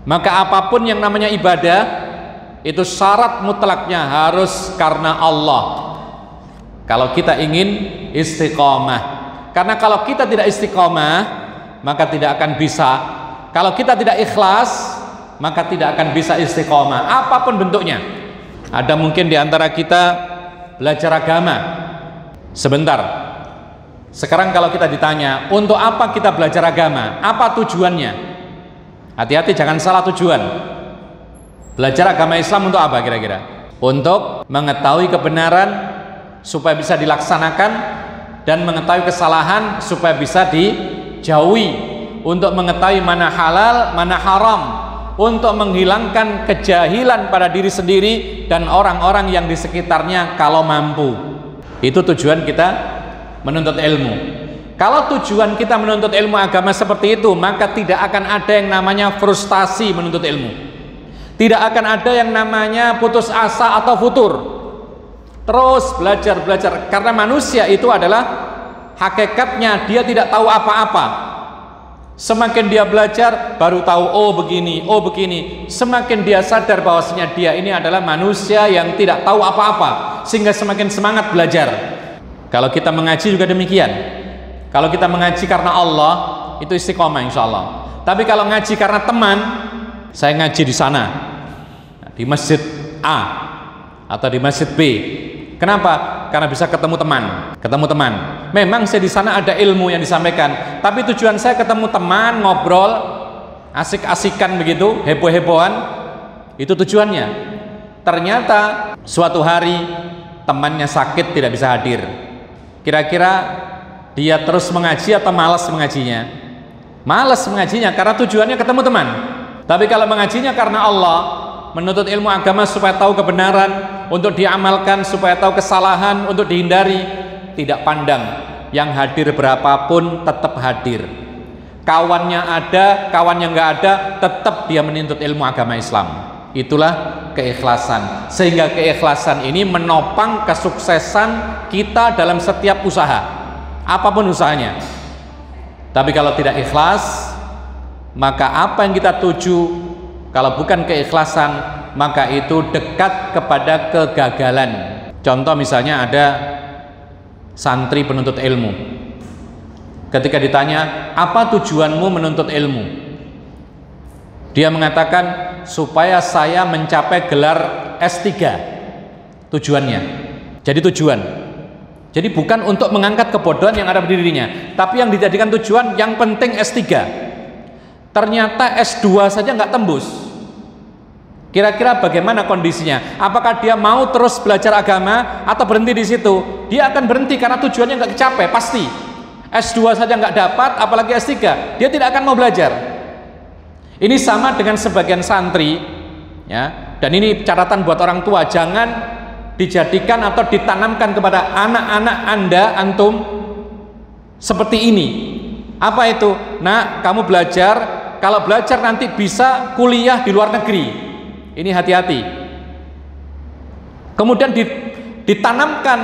Maka apapun yang namanya ibadah itu syarat mutlaknya harus karena Allah. Kalau kita ingin istiqomah, karena kalau kita tidak istiqomah maka tidak akan bisa. Kalau kita tidak ikhlas maka tidak akan bisa istiqomah apapun bentuknya. Ada mungkin di antara kita belajar agama sebentar. Sekarang kalau kita ditanya, untuk apa kita belajar agama? Apa tujuannya? Hati-hati jangan salah tujuan. Belajar agama Islam untuk apa kira-kira? Untuk mengetahui kebenaran supaya bisa dilaksanakan, dan mengetahui kesalahan supaya bisa dijauhi, untuk mengetahui mana halal, mana haram, untuk menghilangkan kejahilan pada diri sendiri dan orang-orang yang di sekitarnya kalau mampu. Itu tujuan kita menuntut ilmu. Kalau tujuan kita menuntut ilmu agama seperti itu, maka tidak akan ada yang namanya frustasi menuntut ilmu. Tidak akan ada yang namanya putus asa atau futur. Terus belajar, karena manusia itu adalah hakikatnya dia tidak tahu apa-apa. Semakin dia belajar baru tahu, oh begini, oh begini. Semakin dia sadar bahwasanya dia ini adalah manusia yang tidak tahu apa-apa, sehingga semakin semangat belajar. Kalau kita mengaji juga demikian. Kalau kita mengaji karena Allah, itu istiqomah insya Allah. Tapi kalau ngaji karena teman, saya ngaji di sana, di masjid A atau di masjid B. Kenapa? Karena bisa ketemu teman. Memang saya di sana ada ilmu yang disampaikan, tapi tujuan saya ketemu teman, ngobrol, asik-asikan begitu, heboh-hebohan. Itu tujuannya. Ternyata suatu hari temannya sakit, tidak bisa hadir. Kira-kira dia terus mengaji atau malas mengajinya? Malas mengajinya karena tujuannya ketemu teman. Tapi kalau mengajinya karena Allah, menuntut ilmu agama supaya tahu kebenaran, untuk diamalkan, supaya tahu kesalahan, untuk dihindari, tidak pandang yang hadir berapapun tetap hadir. Kawannya ada, kawannya nggak ada, tetap dia menuntut ilmu agama Islam. Itulah keikhlasan. Sehingga keikhlasan ini menopang kesuksesan kita dalam setiap usaha, apapun usahanya. Tapi kalau tidak ikhlas, maka apa yang kita tuju kalau bukan keikhlasan, maka itu dekat kepada kegagalan. Contoh misalnya ada santri penuntut ilmu. Ketika ditanya, apa tujuanmu menuntut ilmu? Dia mengatakan, supaya saya mencapai gelar S3. Tujuannya. Jadi tujuan. Jadi bukan untuk mengangkat kebodohan yang ada pada dirinya, tapi yang dijadikan tujuan, yang penting S3. Ternyata S2 saja nggak tembus. Kira-kira bagaimana kondisinya? Apakah dia mau terus belajar agama atau berhenti di situ? Dia akan berhenti karena tujuannya nggak kecapai, pasti. S2 saja nggak dapat, apalagi S3. Dia tidak akan mau belajar. Ini sama dengan sebagian santri, ya. Dan ini catatan buat orang tua, jangan dijadikan atau ditanamkan kepada anak-anak Anda, antum, seperti ini. Apa itu? Nah, kamu belajar, kalau belajar nanti bisa kuliah di luar negeri. Ini hati-hati. Kemudian ditanamkan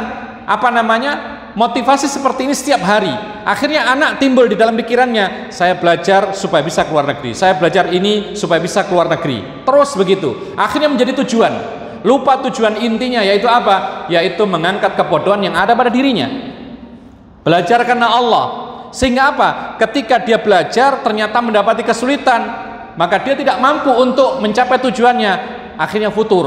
motivasi seperti ini setiap hari. Akhirnya anak timbul di dalam pikirannya, saya belajar supaya bisa keluar negeri, saya belajar ini supaya bisa keluar negeri. Terus begitu. Akhirnya menjadi tujuan. Lupa tujuan intinya, yaitu apa? Yaitu mengangkat kebodohan yang ada pada dirinya. Belajar karena Allah. Sehingga apa? Ketika dia belajar ternyata mendapati kesulitan, maka dia tidak mampu untuk mencapai tujuannya, akhirnya futur,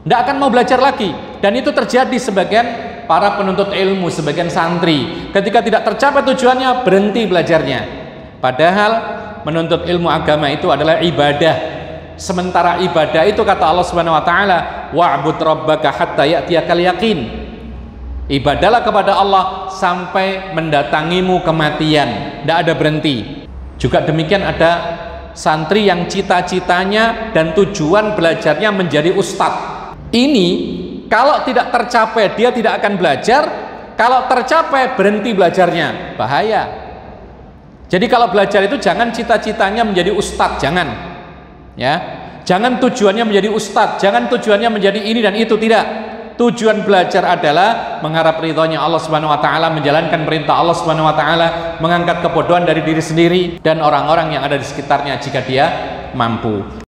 tidak akan mau belajar lagi. Dan itu terjadi sebagian para penuntut ilmu, sebagian santri, ketika tidak tercapai tujuannya berhenti belajarnya. Padahal menuntut ilmu agama itu adalah ibadah. Sementara ibadah itu kata Allah Subhanahu wa taala, wa'bud rabbaka hatta ya'tiyakal yaqin. Ibadahlah kepada Allah sampai mendatangimu kematian, tidak ada berhenti. Juga demikian ada santri yang cita-citanya dan tujuan belajarnya menjadi ustadz. Ini kalau tidak tercapai dia tidak akan belajar, kalau tercapai berhenti belajarnya, bahaya. Jadi kalau belajar itu jangan cita-citanya menjadi ustadz, jangan, ya, jangan tujuannya menjadi ustadz, jangan tujuannya menjadi ini dan itu, tidak. Tujuan belajar adalah mengharap ridhonya Allah Subhanahu wa taala, menjalankan perintah Allah Subhanahu wa taala, mengangkat kebodohan dari diri sendiri dan orang-orang yang ada di sekitarnya jika dia mampu.